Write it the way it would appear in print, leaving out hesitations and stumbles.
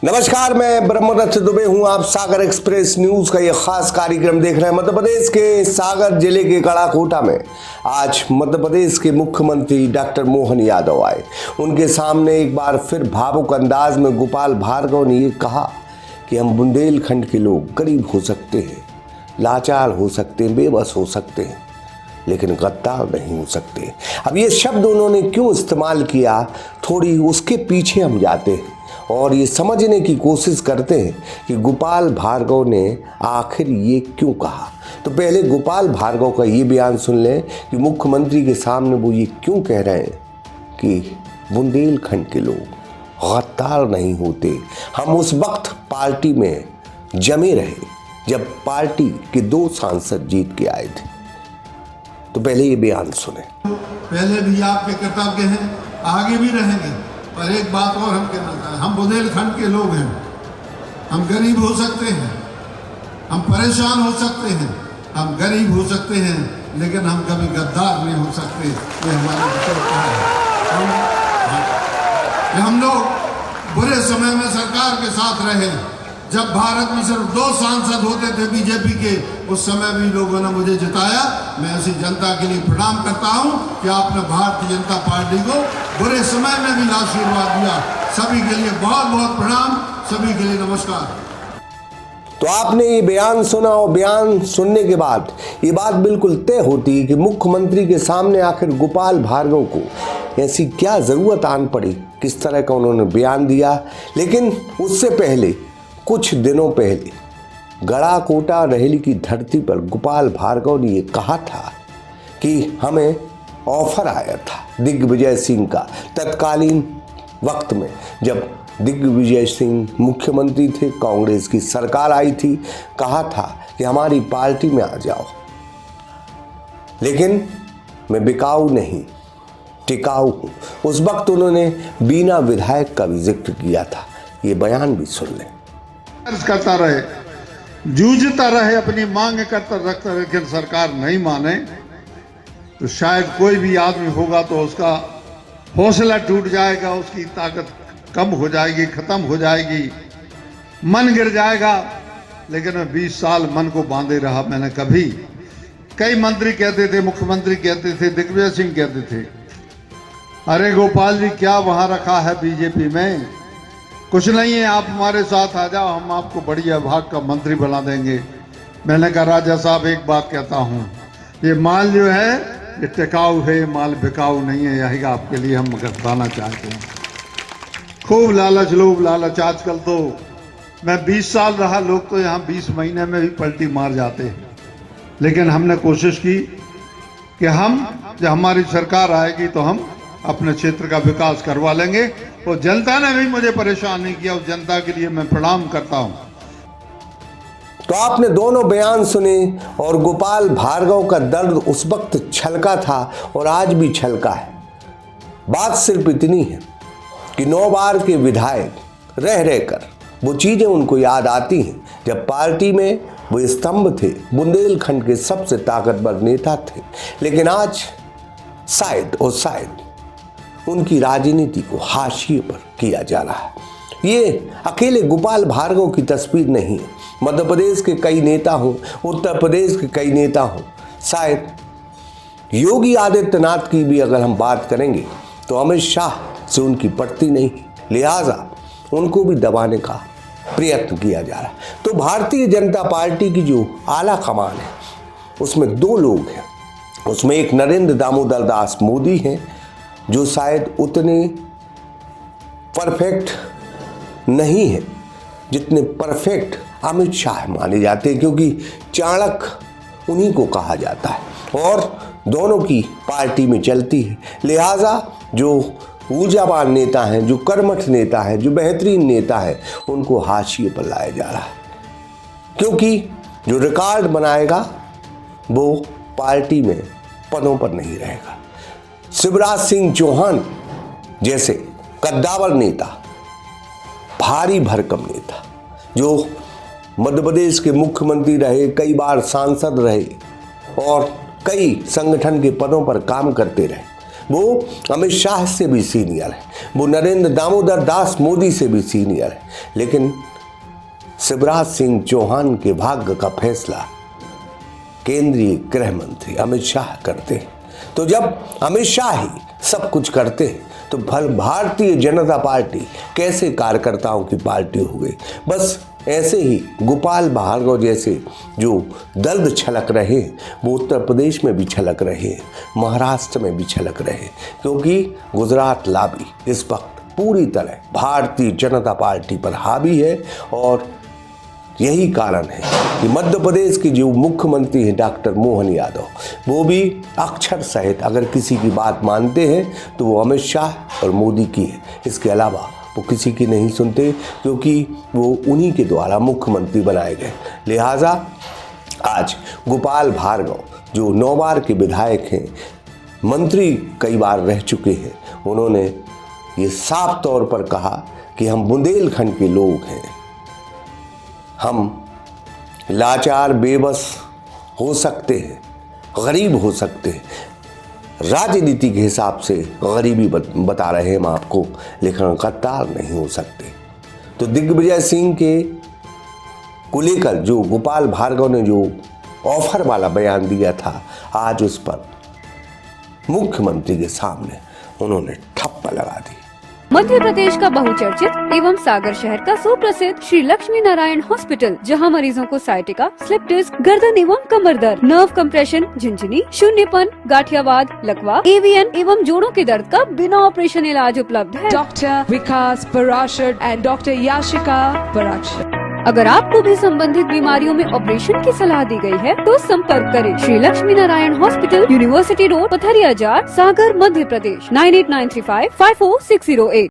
नमस्कार, मैं ब्रह्मदत्त दुबे हूं। आप सागर एक्सप्रेस न्यूज का यह खास कार्यक्रम देख रहे हैं। मध्य प्रदेश के सागर जिले के गढ़ाकोटा में आज मध्य प्रदेश के मुख्यमंत्री डॉक्टर मोहन यादव आए। उनके सामने एक बार फिर भावुक अंदाज में गोपाल भार्गव ने ये कहा कि हम बुंदेलखंड के लोग गरीब हो सकते हैं, लाचार हो सकते हैं, बेबस हो सकते हैं, लेकिन गद्दार नहीं हो सकते। अब ये शब्द उन्होंने क्यों इस्तेमाल किया, थोड़ी उसके पीछे हम जाते हैं और ये समझने की कोशिश करते हैं कि गोपाल भार्गव ने आखिर ये क्यों कहा। तो पहले गोपाल भार्गव का ये बयान सुन लें कि मुख्यमंत्री के सामने वो ये क्यों कह रहे हैं कि बुंदेलखंड के लोग गद्दार नहीं होते। हम उस वक्त पार्टी में जमे रहे जब पार्टी के 2 सांसद जीत के आए थे। तो पहले ये बयान सुने। पहले भी आपके कर्तव्य हैं, आगे भी रहेंगे। पर एक बात और हम कहना चाहते हैं, हम बुंदेलखंड के लोग हैं। हम गरीब हो सकते हैं, हम परेशान हो सकते हैं, हम गरीब हो सकते हैं, लेकिन हम कभी गद्दार नहीं हो सकते। ये हमारी विशेषता है। हम लोग बुरे समय में सरकार के साथ रहे। जब भारत में सिर्फ 2 सांसद होते थे बीजेपी के, उस समय भी लोगों ने मुझे जिताया। मैं ऐसी जनता के लिए प्रणाम करता हूं कि आपने भारतीय जनता पार्टी को बुरे समय में भी आशीर्वाद दिया। सभी के लिए बहुत बहुत प्रणाम, सभी के लिए नमस्कार। तो आपने ये बयान सुना और बयान सुनने के बाद ये बात बिल्कुल तय होती है कि मुख्यमंत्री के सामने आखिर गोपाल भार्गव को ऐसी क्या जरूरत आन पड़ी, किस तरह का उन्होंने बयान दिया। लेकिन उससे पहले कुछ दिनों पहले गढ़ाकोटा रेहली की धरती पर गोपाल भार्गव ने ये कहा था कि हमें ऑफर आया था दिग्विजय सिंह का। तत्कालीन वक्त में जब दिग्विजय सिंह मुख्यमंत्री थे, कांग्रेस की सरकार आई थी, कहा था कि हमारी पार्टी में आ जाओ, लेकिन मैं बिकाऊ नहीं, टिकाऊ हूं। उस वक्त उन्होंने बीना विधायक का भी जिक्र किया था। ये बयान भी सुन लें। करता रहे, जूझता रहे, अपनी मांग करता रखता रहे, लेकिन सरकार नहीं माने तो शायद कोई भी आदमी होगा तो उसका हौसला टूट जाएगा, उसकी ताकत कम हो जाएगी, खत्म हो जाएगी, मन गिर जाएगा। लेकिन मैं 20 साल मन को बांधे रहा। मैंने कभी, कई मंत्री कहते थे, मुख्यमंत्री कहते थे, दिग्विजय सिंह कहते थे, अरे गोपाल जी क्या वहां रखा है बीजेपी में, कुछ नहीं है, आप हमारे साथ आ जाओ, हम आपको बढ़िया विभाग का मंत्री बना देंगे। मैंने कहा राजा साहब एक बात कहता हूं, ये माल जो है ये टिकाऊ है, ये माल बिकाऊ नहीं है। यही आपके लिए हम बताना चाहते हैं। खूब लालच, लोग लालच। आजकल तो मैं 20 साल रहा, लोग तो यहाँ 20 महीने में भी पलटी मार जाते हैं। लेकिन हमने कोशिश की कि हम जब हमारी सरकार आएगी तो हम अपने क्षेत्र का विकास करवा लेंगे। और जनता ने भी मुझे परेशान नहीं किया, उस जनता के लिए मैं प्रणाम करता हूं। तो आपने दोनों बयान सुने और गोपाल भार्गव का दर्द उस वक्त छलका था और आज भी छलका है। बात सिर्फ इतनी है कि 9 बार के विधायक रह रहकर वो चीजें उनको याद आती हैं जब पार्टी में वो स्तंभ थे, बुंदेलखंड के सबसे ताकतवर नेता थे। लेकिन आज शायद उनकी राजनीति को हाशिए पर किया जा रहा है। ये अकेले गोपाल भार्गव की तस्वीर नहीं है। मध्य प्रदेश के कई नेता हों, उत्तर प्रदेश के कई नेता हों, शायद योगी आदित्यनाथ की भी अगर हम बात करेंगे तो अमित शाह से उनकी पड़ती नहीं, लिहाजा उनको भी दबाने का प्रयत्न किया जा रहा है। तो भारतीय जनता पार्टी की जो आला कमान है उसमें 2 लोग हैं। उसमें एक नरेंद्र दामोदर दास मोदी हैं जो शायद उतने परफेक्ट नहीं है जितने परफेक्ट अमित शाह माने जाते हैं, क्योंकि चाणक्य उन्हीं को कहा जाता है और दोनों की पार्टी में चलती है। लिहाजा जो ऊर्जावान नेता हैं, जो कर्मठ नेता हैं, जो बेहतरीन नेता है, उनको हाशिए पर लाया जा रहा है, क्योंकि जो रिकॉर्ड बनाएगा वो पार्टी में पदों पर नहीं रहेगा। शिवराज सिंह चौहान जैसे कद्दावर नेता, भारी भरकम नेता, जो मध्य प्रदेश के मुख्यमंत्री रहे, कई बार सांसद रहे और कई संगठन के पदों पर काम करते रहे, वो अमित शाह से भी सीनियर है, वो नरेंद्र दामोदर दास मोदी से भी सीनियर है, लेकिन शिवराज सिंह चौहान के भाग्य का फैसला केंद्रीय गृह मंत्री अमित शाह करते हैं। तो जब अमित शाह ही सब कुछ करते हैं तो भल भारतीय जनता पार्टी कैसे कार्यकर्ताओं की पार्टी हो गई। बस ऐसे ही गोपाल भार्गव जैसे जो दर्द छलक रहे वो उत्तर प्रदेश में भी छलक रहे, महाराष्ट्र में भी छलक रहे, क्योंकि गुजरात लॉबी इस वक्त पूरी तरह भारतीय जनता पार्टी पर हावी है। और यही कारण है कि मध्य प्रदेश के जो मुख्यमंत्री हैं डॉक्टर मोहन यादव, वो भी अक्षर सहित अगर किसी की बात मानते हैं तो वो अमित शाह और मोदी की है, इसके अलावा वो किसी की नहीं सुनते, क्योंकि वो उन्हीं के द्वारा मुख्यमंत्री बनाए गए। लिहाजा आज गोपाल भार्गव जो 9 बार के विधायक हैं, मंत्री कई बार रह चुके हैं, उन्होंने ये साफ तौर पर कहा कि हम बुंदेलखंड के लोग हैं, हम लाचार बेबस हो सकते हैं, गरीब हो सकते हैं, राजनीति के हिसाब से गरीबी बता रहे हैं हम आपको, लेकिन गद्दार नहीं हो सकते। तो दिग्विजय सिंह के को लेकर जो गोपाल भार्गव ने जो ऑफर वाला बयान दिया था, आज उस पर मुख्यमंत्री के सामने उन्होंने ठप्पा लगा दी। मध्य प्रदेश का बहुचर्चित एवं सागर शहर का सुप्रसिद्ध श्री लक्ष्मी नारायण हॉस्पिटल, जहां मरीजों को साइटिका, स्लिप डिस्क, गर्दन एवं कमर दर्द, नर्व कंप्रेशन, झिंझनी, शून्यपन, गाठियावाद, लकवा, एवीएन एवं जोड़ों के दर्द का बिना ऑपरेशन इलाज उपलब्ध है। Doctor Vikas Parashar and doctor Yashika Parashar. अगर आपको भी संबंधित बीमारियों में ऑपरेशन की सलाह दी गई है तो संपर्क करें Shri Lakshmi Narayan hospital, university road, Patharia Jar, Sagar, Madhya Pradesh 9893554608।